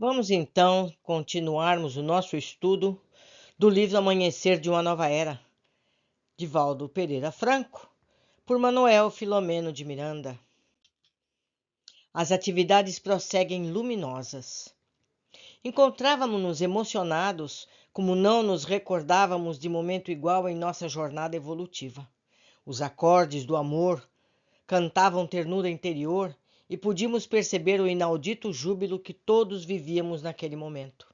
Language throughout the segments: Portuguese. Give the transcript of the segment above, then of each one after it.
Vamos então continuarmos o nosso estudo do livro Amanhecer de uma Nova Era, de Valdo Pereira Franco, por Manuel Filomeno de Miranda. As atividades prosseguem luminosas. Encontrávamos-nos emocionados, como não nos recordávamos de momento igual em nossa jornada evolutiva. Os acordes do amor cantavam ternura interior e podíamos perceber o inaudito júbilo que todos vivíamos naquele momento.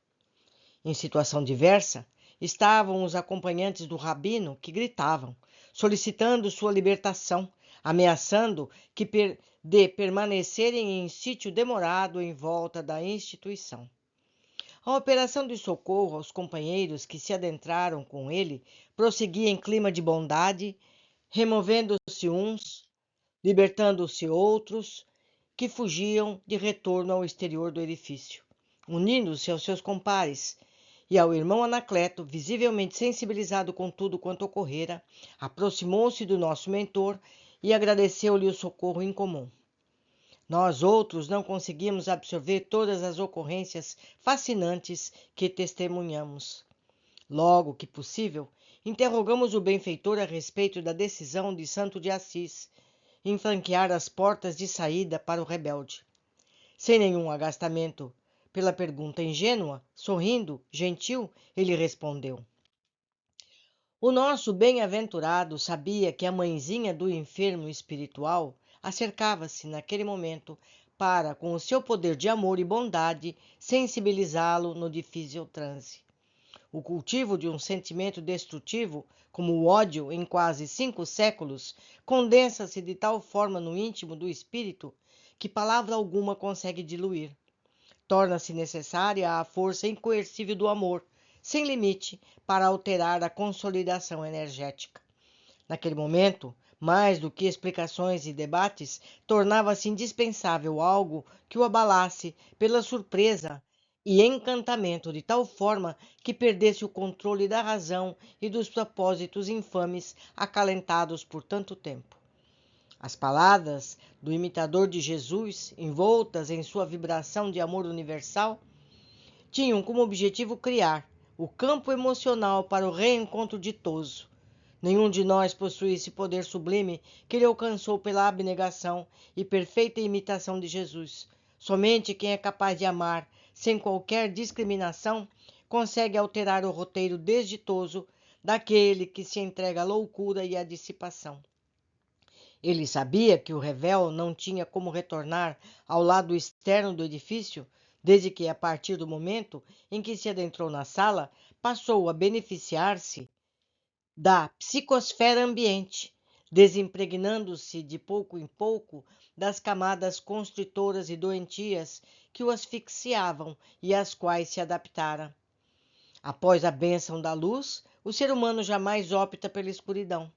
Em situação diversa, estavam os acompanhantes do rabino que gritavam, solicitando sua libertação, ameaçando de permanecerem em sítio demorado em volta da instituição. A operação de socorro aos companheiros que se adentraram com ele prosseguia em clima de bondade, removendo-se uns, libertando-se outros, que fugiam de retorno ao exterior do edifício, unindo-se aos seus compares, e ao irmão Anacleto, visivelmente sensibilizado com tudo quanto ocorrera, aproximou-se do nosso mentor e agradeceu-lhe o socorro incomum. Nós outros não conseguimos absorver todas as ocorrências fascinantes que testemunhamos. Logo que possível, interrogamos o benfeitor a respeito da decisão de Santo de Assis em franquear as portas de saída para o rebelde. Sem nenhum agastamento pela pergunta ingênua, sorrindo, gentil, ele respondeu: O nosso bem-aventurado sabia que a mãezinha do enfermo espiritual acercava-se naquele momento para, com o seu poder de amor e bondade, sensibilizá-lo no difícil transe. O cultivo de um sentimento destrutivo, como o ódio em quase 5 séculos, condensa-se de tal forma no íntimo do espírito que palavra alguma consegue diluir. Torna-se necessária a força incoercível do amor, sem limite, para alterar a consolidação energética. Naquele momento, mais do que explicações e debates, tornava-se indispensável algo que o abalasse pela surpresa e encantamento de tal forma que perdesse o controle da razão e dos propósitos infames acalentados por tanto tempo. As palavras do imitador de Jesus, envoltas em sua vibração de amor universal, tinham como objetivo criar o campo emocional para o reencontro ditoso. Nenhum de nós possui esse poder sublime que ele alcançou pela abnegação e perfeita imitação de Jesus. Somente quem é capaz de amar sem qualquer discriminação consegue alterar o roteiro desditoso daquele que se entrega à loucura e à dissipação. Ele sabia que o revel não tinha como retornar ao lado externo do edifício, desde que, a partir do momento em que se adentrou na sala, passou a beneficiar-se da psicosfera ambiente, desimpregnando-se de pouco em pouco das camadas constritoras e doentias que o asfixiavam e às quais se adaptara. Após a bênção da luz, o ser humano jamais opta pela escuridão.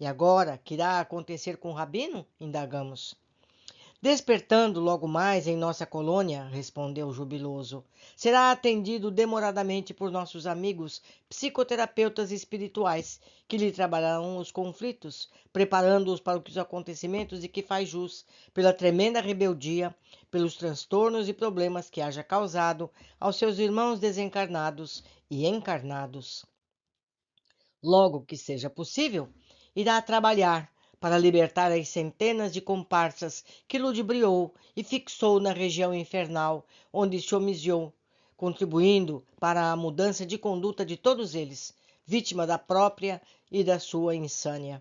E agora, que irá acontecer com o rabino? Indagamos. Despertando logo mais em nossa colônia, respondeu jubiloso, será atendido demoradamente por nossos amigos psicoterapeutas espirituais, que lhe trabalharão os conflitos, preparando-os para os acontecimentos de que faz jus, pela tremenda rebeldia, pelos transtornos e problemas que haja causado aos seus irmãos desencarnados e encarnados. Logo que seja possível, irá trabalhar para libertar as centenas de comparsas que ludibriou e fixou na região infernal, onde se homiziou, contribuindo para a mudança de conduta de todos eles, vítima da própria e da sua insânia.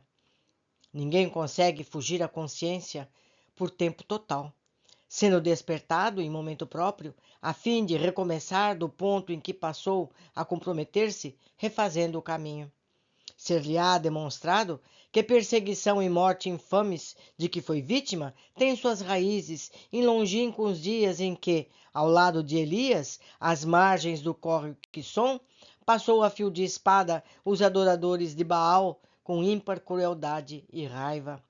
Ninguém consegue fugir à consciência por tempo total, sendo despertado em momento próprio, a fim de recomeçar do ponto em que passou a comprometer-se, refazendo o caminho. Ser-lhe-á demonstrado que perseguição e morte infames de que foi vítima têm suas raízes em longínquos dias em que, ao lado de Elias, às margens do córrego Quisson, passou a fio de espada os adoradores de Baal com ímpar crueldade e raiva.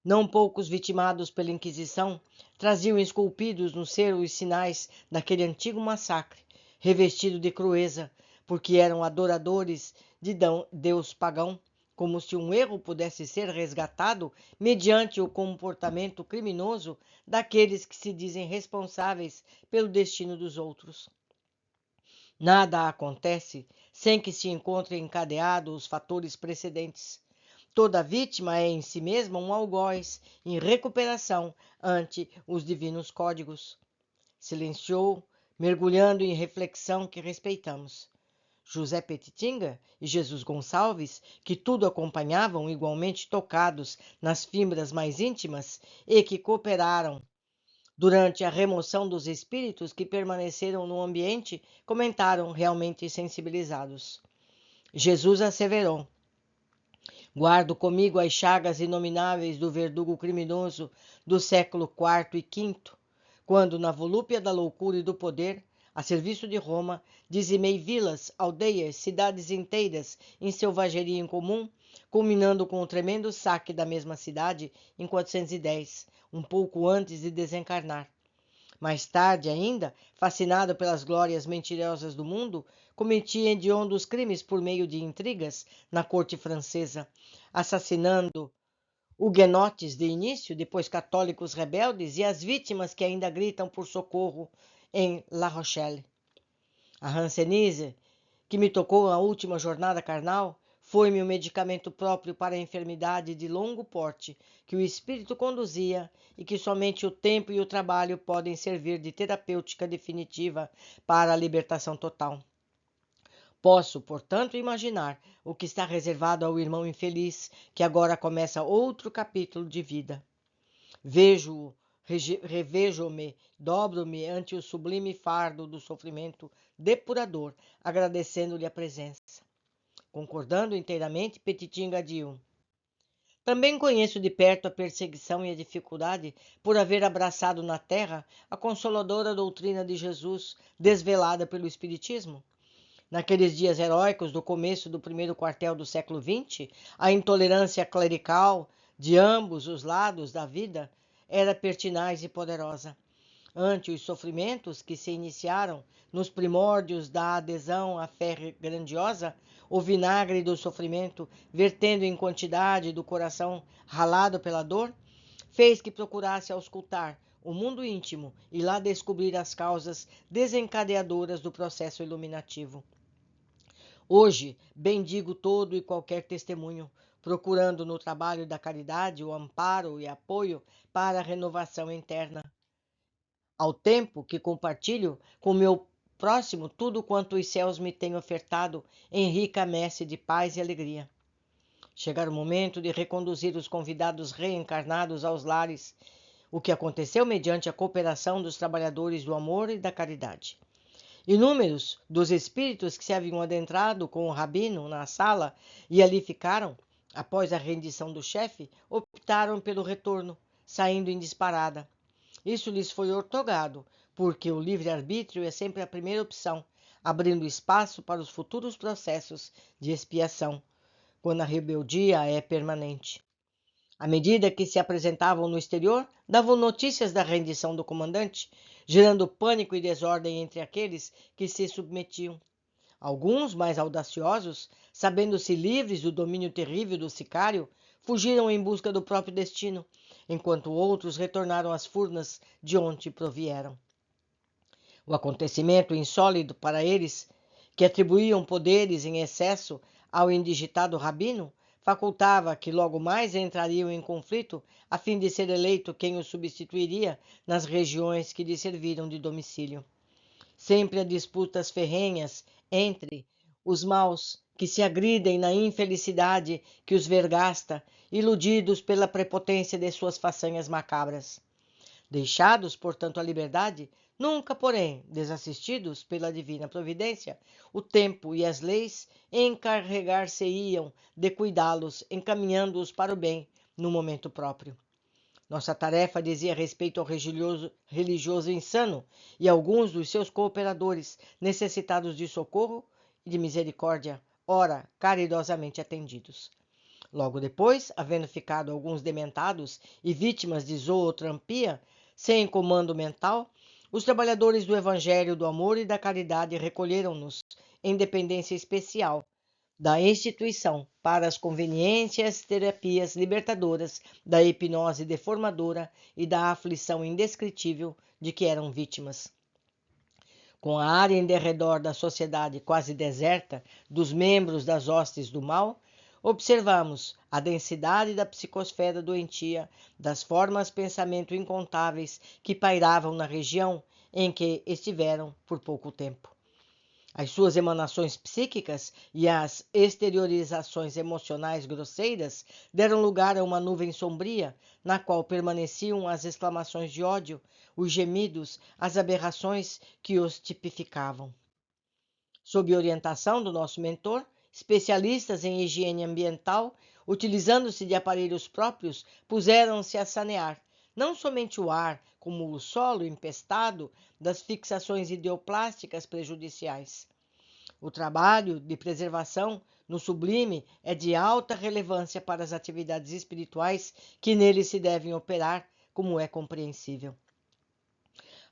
Não poucos vitimados pela Inquisição traziam esculpidos no ser os sinais daquele antigo massacre, revestido de crueza, porque eram adoradores de Deus pagão, como se um erro pudesse ser resgatado mediante o comportamento criminoso daqueles que se dizem responsáveis pelo destino dos outros. Nada acontece sem que se encontrem encadeados os fatores precedentes. Toda vítima é em si mesma um algoz em recuperação ante os divinos códigos. Silenciou, mergulhando em reflexão que respeitamos. José Petitinga e Jesus Gonçalves, que tudo acompanhavam igualmente tocados nas fibras mais íntimas e que cooperaram durante a remoção dos espíritos que permaneceram no ambiente, comentaram realmente sensibilizados. Jesus asseverou: guardo comigo as chagas inomináveis do verdugo criminoso do século IV e V, quando, na volúpia da loucura e do poder, a serviço de Roma, dizimei vilas, aldeias, cidades inteiras em selvageria incomum, culminando com o tremendo saque da mesma cidade em 410, um pouco antes de desencarnar. Mais tarde ainda, fascinado pelas glórias mentirosas do mundo, cometia hediondos crimes por meio de intrigas na corte francesa, assassinando huguenotes de início, depois católicos rebeldes e as vítimas que ainda gritam por socorro em La Rochelle. A Hanseníase, que me tocou na última jornada carnal, foi-me o medicamento próprio para a enfermidade de longo porte que o espírito conduzia e que somente o tempo e o trabalho podem servir de terapêutica definitiva para a libertação total. Posso, portanto, imaginar o que está reservado ao irmão infeliz que agora começa outro capítulo de vida. Vejo-o, revejo-me, dobro-me ante o sublime fardo do sofrimento depurador, agradecendo-lhe a presença. Concordando inteiramente, Petitinga adiu: também conheço de perto a perseguição e a dificuldade por haver abraçado na terra a consoladora doutrina de Jesus, desvelada pelo Espiritismo. Naqueles dias heróicos do começo do primeiro quartel do século XX, a intolerância clerical de ambos os lados da vida era pertinaz e poderosa. Ante os sofrimentos que se iniciaram nos primórdios da adesão à fé grandiosa, o vinagre do sofrimento, vertendo em quantidade do coração ralado pela dor, fez que procurasse auscultar o mundo íntimo e lá descobrir as causas desencadeadoras do processo iluminativo. Hoje, bendigo todo e qualquer testemunho, procurando no trabalho da caridade o amparo e apoio para a renovação interna. Ao tempo que compartilho com meu próximo tudo quanto os céus me têm ofertado em rica messe de paz e alegria. Chegar o momento de reconduzir os convidados reencarnados aos lares, o que aconteceu mediante a cooperação dos trabalhadores do amor e da caridade. Inúmeros dos espíritos que se haviam adentrado com o rabino na sala e ali ficaram, após a rendição do chefe, optaram pelo retorno, saindo em disparada. Isso lhes foi ortogado, porque o livre-arbítrio é sempre a primeira opção, abrindo espaço para os futuros processos de expiação, quando a rebeldia é permanente. À medida que se apresentavam no exterior, davam notícias da rendição do comandante, gerando pânico e desordem entre aqueles que se submetiam. Alguns, mais audaciosos, sabendo-se livres do domínio terrível do sicário, fugiram em busca do próprio destino, enquanto outros retornaram às furnas de onde provieram. O acontecimento insólito para eles, que atribuíam poderes em excesso ao indigitado rabino, facultava que logo mais entrariam em conflito a fim de ser eleito quem o substituiria nas regiões que lhe serviram de domicílio. Sempre há disputas ferrenhas entre os maus que se agridem na infelicidade que os vergasta, iludidos pela prepotência de suas façanhas macabras. Deixados, portanto, à liberdade, nunca, porém, desassistidos pela divina providência, o tempo e as leis encarregar-se-iam de cuidá-los, encaminhando-os para o bem no momento próprio. Nossa tarefa dizia respeito ao religioso insano e alguns dos seus cooperadores necessitados de socorro e de misericórdia, ora caridosamente atendidos. Logo depois, havendo ficado alguns dementados e vítimas de zootrampia, sem comando mental, os trabalhadores do Evangelho, do amor e da caridade recolheram-nos em dependência especial da instituição para as convenientes terapias libertadoras da hipnose deformadora e da aflição indescritível de que eram vítimas. Com a área em derredor da sociedade quase deserta dos membros das hostes do mal, observamos a densidade da psicosfera doentia, das formas pensamento incontáveis que pairavam na região em que estiveram por pouco tempo. As suas emanações psíquicas e as exteriorizações emocionais grosseiras deram lugar a uma nuvem sombria, na qual permaneciam as exclamações de ódio, os gemidos, as aberrações que os tipificavam. Sob orientação do nosso mentor, especialistas em higiene ambiental, utilizando-se de aparelhos próprios, puseram-se a sanear não somente o ar, como o solo empestado das fixações ideoplásticas prejudiciais. O trabalho de preservação no sublime é de alta relevância para as atividades espirituais que nele se devem operar, como é compreensível.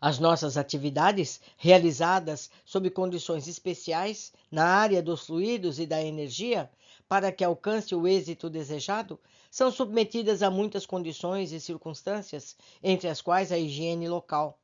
As nossas atividades, realizadas sob condições especiais na área dos fluidos e da energia, para que alcance o êxito desejado, são submetidas a muitas condições e circunstâncias, entre as quais a higiene local.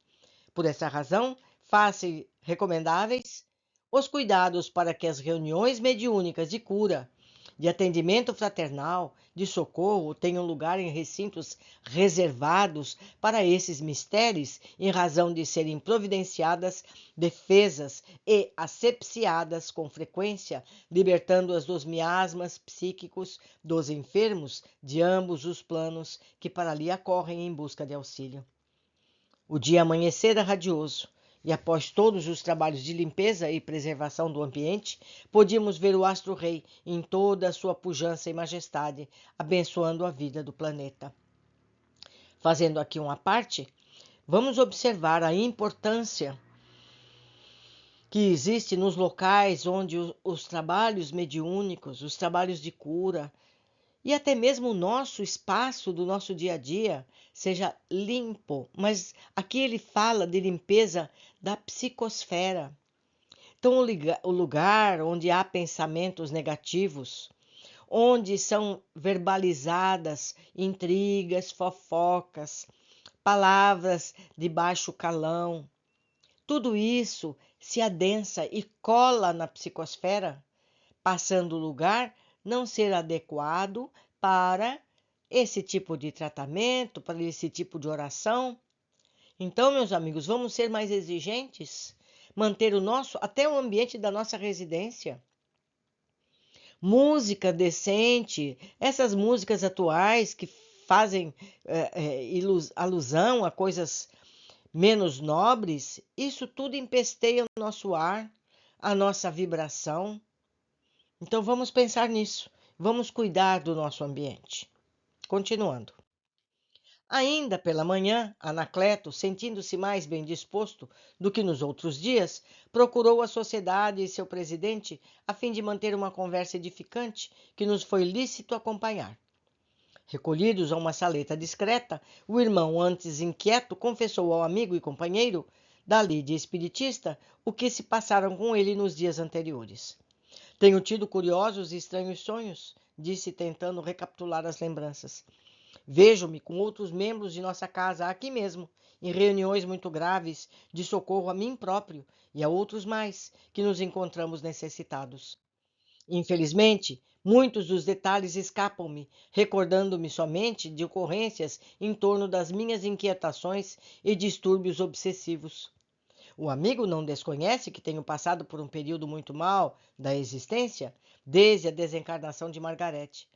Por essa razão, faz-se recomendáveis os cuidados para que as reuniões mediúnicas de cura, de atendimento fraternal, de socorro tenham lugar em recintos reservados para esses mistérios, em razão de serem providenciadas defesas e asepsiadas com frequência, libertando-as dos miasmas psíquicos dos enfermos de ambos os planos que para ali acorrem em busca de auxílio. O dia amanhecera radioso, e após todos os trabalhos de limpeza e preservação do ambiente, podíamos ver o astro-rei em toda a sua pujança e majestade, abençoando a vida do planeta. Fazendo aqui uma parte, vamos observar a importância que existe nos locais onde os trabalhos mediúnicos, os trabalhos de cura, e até mesmo o nosso espaço do nosso dia a dia seja limpo. Mas aqui ele fala de limpeza da psicosfera. Então, o lugar onde há pensamentos negativos, onde são verbalizadas intrigas, fofocas, palavras de baixo calão, tudo isso se adensa e cola na psicosfera, passando o lugar não ser adequado para esse tipo de tratamento, para esse tipo de oração. Então, meus amigos, vamos ser mais exigentes, manter até o ambiente da nossa residência. Música decente, essas músicas atuais que fazem alusão a coisas menos nobres, isso tudo empesteia o nosso ar, a nossa vibração. Então vamos pensar nisso, vamos cuidar do nosso ambiente. Continuando. Ainda pela manhã, Anacleto, sentindo-se mais bem disposto do que nos outros dias, procurou a sociedade e seu presidente a fim de manter uma conversa edificante que nos foi lícito acompanhar. Recolhidos a uma saleta discreta, o irmão, antes inquieto, confessou ao amigo e companheiro da lide espiritista o que se passaram com ele nos dias anteriores. Tenho tido curiosos e estranhos sonhos, disse, tentando recapitular as lembranças. Vejo-me com outros membros de nossa casa aqui mesmo, em reuniões muito graves de socorro a mim próprio e a outros mais que nos encontramos necessitados. Infelizmente, muitos dos detalhes escapam-me, recordando-me somente de ocorrências em torno das minhas inquietações e distúrbios obsessivos. O amigo não desconhece que tenho passado por um período muito mau da existência, desde a desencarnação de Margarete.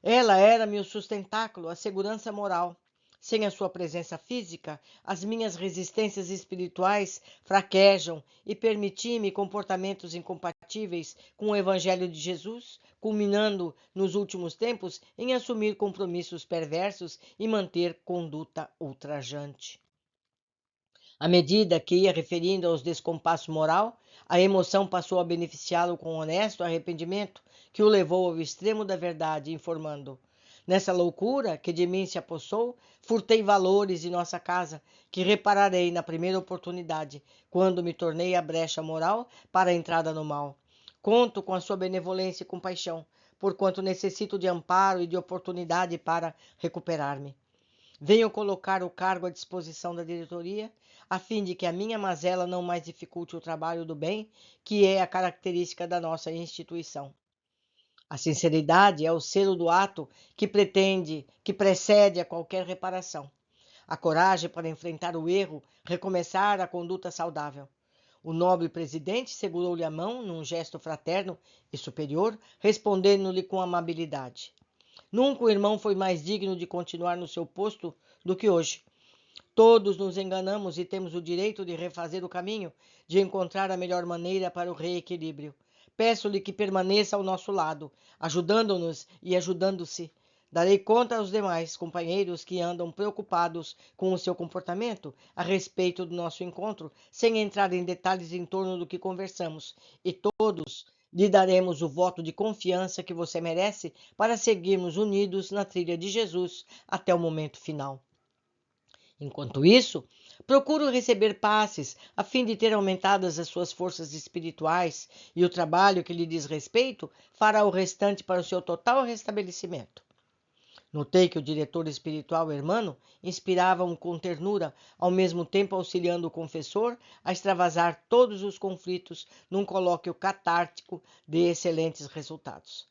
Ela era meu sustentáculo, a segurança moral. Sem a sua presença física, as minhas resistências espirituais fraquejam e permiti-me comportamentos incompatíveis com o Evangelho de Jesus, culminando nos últimos tempos em assumir compromissos perversos e manter conduta ultrajante. À medida que ia referindo aos descompassos moral, a emoção passou a beneficiá-lo com honesto arrependimento, que o levou ao extremo da verdade, informando: Nessa loucura que de mim se apossou, furtei valores de nossa casa, que repararei na primeira oportunidade, quando me tornei a brecha moral para a entrada no mal. Conto com a sua benevolência e compaixão, porquanto necessito de amparo e de oportunidade para recuperar-me. Venho colocar o cargo à disposição da diretoria, a fim de que a minha mazela não mais dificulte o trabalho do bem, que é a característica da nossa instituição. A sinceridade é o selo do ato que precede a qualquer reparação. A coragem para enfrentar o erro, recomeçar a conduta saudável. O nobre presidente segurou-lhe a mão num gesto fraterno e superior, respondendo-lhe com amabilidade. Nunca o irmão foi mais digno de continuar no seu posto do que hoje. Todos nos enganamos e temos o direito de refazer o caminho, de encontrar a melhor maneira para o reequilíbrio. Peço-lhe que permaneça ao nosso lado, ajudando-nos e ajudando-se. Darei conta aos demais companheiros que andam preocupados com o seu comportamento a respeito do nosso encontro, sem entrar em detalhes em torno do que conversamos, e todos lhe daremos o voto de confiança que você merece para seguirmos unidos na trilha de Jesus até o momento final. Enquanto isso, procuro receber passes a fim de ter aumentadas as suas forças espirituais, e o trabalho que lhe diz respeito fará o restante para o seu total restabelecimento. Notei que o diretor espiritual hermano inspirava-o com ternura, ao mesmo tempo auxiliando o confessor a extravasar todos os conflitos num colóquio catártico de excelentes resultados.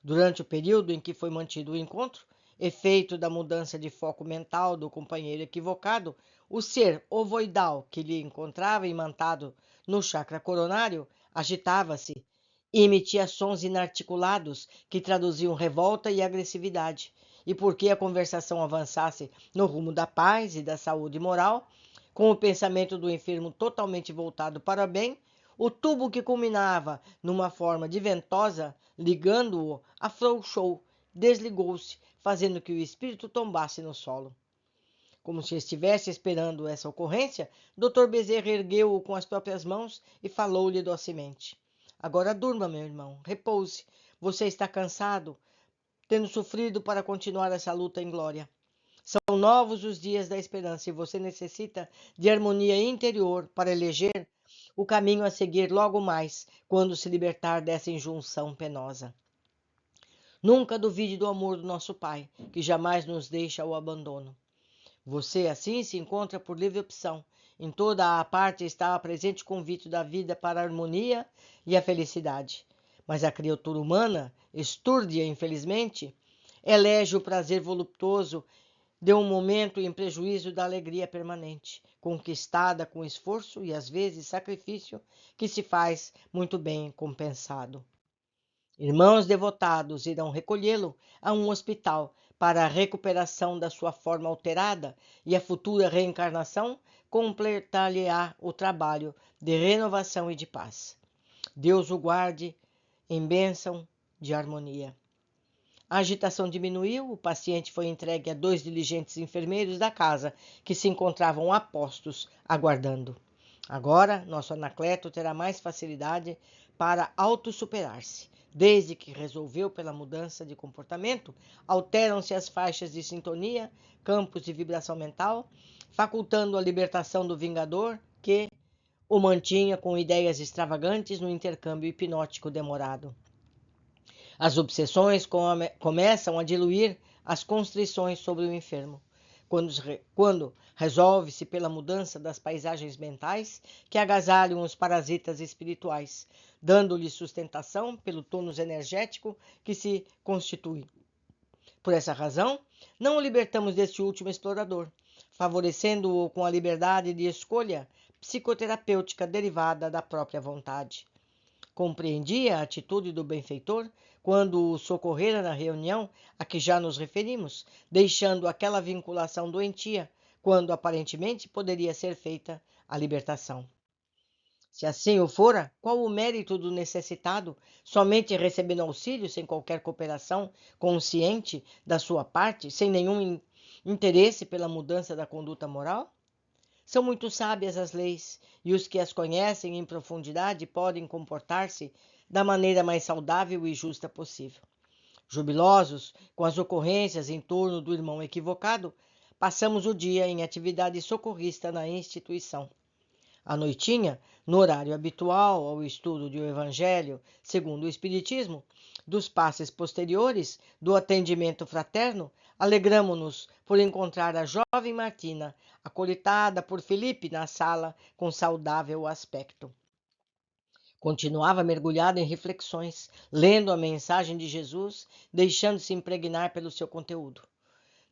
Durante o período em que foi mantido o encontro, efeito da mudança de foco mental do companheiro equivocado, o ser ovoidal que lhe encontrava imantado no chakra coronário agitava-se e emitia sons inarticulados que traduziam revolta e agressividade. E porque a conversação avançasse no rumo da paz e da saúde moral, com o pensamento do enfermo totalmente voltado para o bem, o tubo que culminava numa forma de ventosa, ligando-o, afrouxou, desligou-se, fazendo que o espírito tombasse no solo. Como se estivesse esperando essa ocorrência, Dr. Bezerra ergueu-o com as próprias mãos e falou-lhe docemente. Agora durma, meu irmão, repouse. Você está cansado, tendo sofrido para continuar essa luta em glória. São novos os dias da esperança e você necessita de harmonia interior para eleger o caminho a seguir logo mais, quando se libertar dessa injunção penosa. Nunca duvide do amor do nosso Pai, que jamais nos deixa ao abandono. Você, assim, se encontra por livre opção. Em toda a parte está o presente convite da vida para a harmonia e a felicidade. Mas a criatura humana, estúrdia, infelizmente, elege o prazer voluptuoso de um momento em prejuízo da alegria permanente, conquistada com esforço e, às vezes, sacrifício, que se faz muito bem compensado. Irmãos devotados irão recolhê-lo a um hospital para a recuperação da sua forma alterada, e a futura reencarnação completar-lhe-á o trabalho de renovação e de paz. Deus o guarde em bênção de harmonia. A agitação diminuiu, o paciente foi entregue a 2 diligentes enfermeiros da casa, que se encontravam a postos, aguardando. Agora, nosso Anacleto terá mais facilidade para autossuperar-se. Desde que resolveu pela mudança de comportamento, alteram-se as faixas de sintonia, campos de vibração mental, facultando a libertação do vingador que o mantinha com ideias extravagantes no intercâmbio hipnótico demorado. As obsessões começam a diluir as constrições sobre o enfermo. Quando resolve-se pela mudança das paisagens mentais que agasalham os parasitas espirituais, dando-lhe sustentação pelo tônus energético que se constitui. Por essa razão, não o libertamos deste último explorador, favorecendo-o com a liberdade de escolha psicoterapêutica derivada da própria vontade. Compreendia a atitude do benfeitor quando o socorrera na reunião a que já nos referimos, deixando aquela vinculação doentia, quando aparentemente poderia ser feita a libertação. Se assim o fora, qual o mérito do necessitado, somente recebendo auxílio sem qualquer cooperação consciente da sua parte, sem nenhum interesse pela mudança da conduta moral? São muito sábias as leis, e os que as conhecem em profundidade podem comportar-se da maneira mais saudável e justa possível. Jubilosos com as ocorrências em torno do irmão equivocado, passamos o dia em atividade socorrista na instituição. À noitinha, no horário habitual ao estudo do Evangelho segundo o Espiritismo, dos passes posteriores, do atendimento fraterno, alegramo-nos por encontrar a jovem Martina, acolitada por Felipe na sala com saudável aspecto. Continuava mergulhada em reflexões, lendo a mensagem de Jesus, deixando-se impregnar pelo seu conteúdo.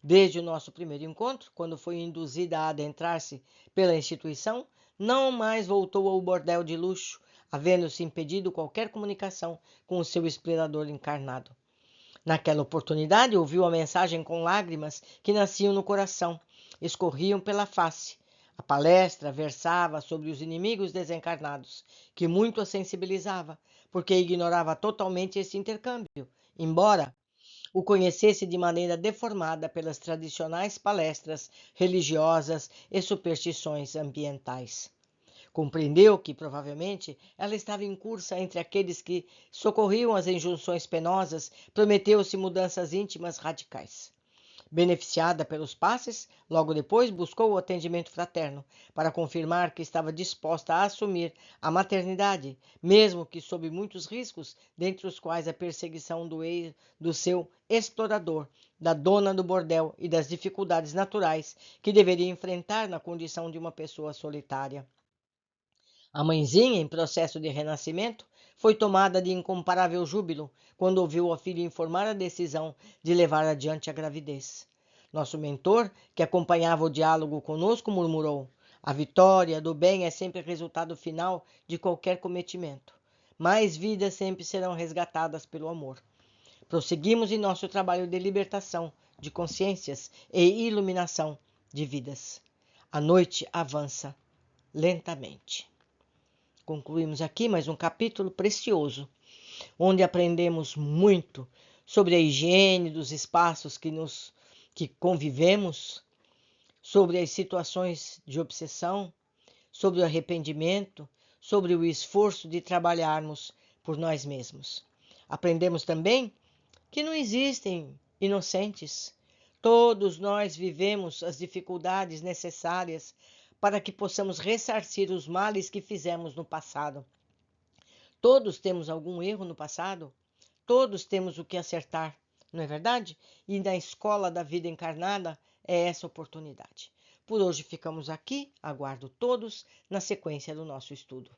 Desde o nosso primeiro encontro, quando foi induzida a adentrar-se pela instituição, não mais voltou ao bordel de luxo, havendo-se impedido qualquer comunicação com o seu explorador encarnado. Naquela oportunidade, ouviu a mensagem com lágrimas que nasciam no coração, escorriam pela face. A palestra versava sobre os inimigos desencarnados, que muito a sensibilizava, porque ignorava totalmente esse intercâmbio, embora o conhecesse de maneira deformada pelas tradicionais palestras religiosas e superstições ambientais. Compreendeu que, provavelmente, ela estava em cursa entre aqueles que socorriam as injunções penosas, prometeu-se mudanças íntimas radicais. Beneficiada pelos passes, logo depois buscou o atendimento fraterno, para confirmar que estava disposta a assumir a maternidade, mesmo que sob muitos riscos, dentre os quais a perseguição do seu explorador, da dona do bordel e das dificuldades naturais que deveria enfrentar na condição de uma pessoa solitária. A mãezinha, em processo de renascimento, foi tomada de incomparável júbilo quando ouviu a filha informar a decisão de levar adiante a gravidez. Nosso mentor, que acompanhava o diálogo conosco, murmurou: a vitória do bem é sempre resultado final de qualquer cometimento. Mais vidas sempre serão resgatadas pelo amor. Prosseguimos em nosso trabalho de libertação de consciências e iluminação de vidas. A noite avança lentamente. Concluímos aqui mais um capítulo precioso, onde aprendemos muito sobre a higiene dos espaços que convivemos, sobre as situações de obsessão, sobre o arrependimento, sobre o esforço de trabalharmos por nós mesmos. Aprendemos também que não existem inocentes. Todos nós vivemos as dificuldades necessárias para que possamos ressarcir os males que fizemos no passado. Todos temos algum erro no passado, todos temos o que acertar, não é verdade? E na escola da vida encarnada é essa oportunidade. Por hoje ficamos aqui, aguardo todos na sequência do nosso estudo.